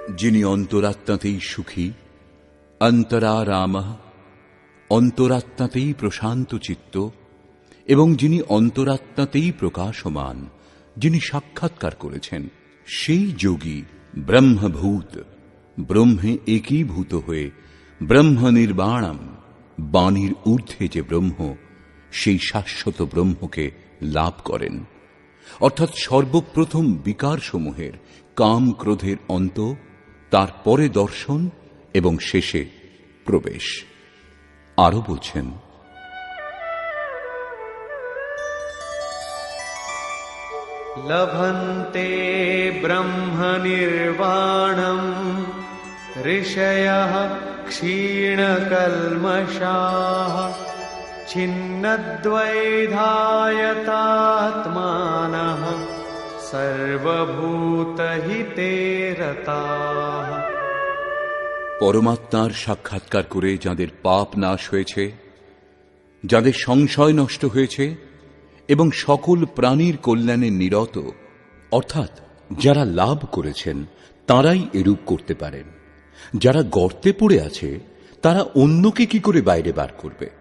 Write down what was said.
যিনি অন্তরাত্মাতেই সুখী, অন্তরারামঃ, অন্তরাত্মাতেই প্রশান্ত চিত্ত, এবং যিনি অন্তরাত্মাতেই প্রকাশমান, যিনি সাক্ষাৎকার করেছেন, সেই যোগী ব্রহ্মভূত, ব্রহ্মে একীভূত হয়ে ব্রহ্ম নির্বাণম, বাণীর ঊর্ধ্বে যে ব্রহ্ম, সেই শাশ্বত ব্রহ্মকে লাভ করেন। অর্থাৎ সর্বপ্রথম বিকারসমূহের কাম ক্রোধের অন্ত, তারপরে দর্শন এবং শেষে প্রবেশ। আরো বলছেন, লভন্তে ব্রহ্ম নির্বাণম ঋষয়ঃ ক্ষীণকল্মষাঃ ছিন্নদ্বৈধায়তাত্মানঃ সর্বভূতহিতে রতাঃ। পরমাত্মার সাক্ষাৎকার করে যাদের পাপ নাশ হয়েছে, যাদের সংশয় নষ্ট হয়েছে এবং সকল প্রাণীর কল্যাণে নিরত, অর্থাৎ যারা লাভ করেছেন তারাই এরূপ করতে পারেন। যারা গর্তে পড়ে আছে তারা অন্যকে কি করে বাইরে বার করবে?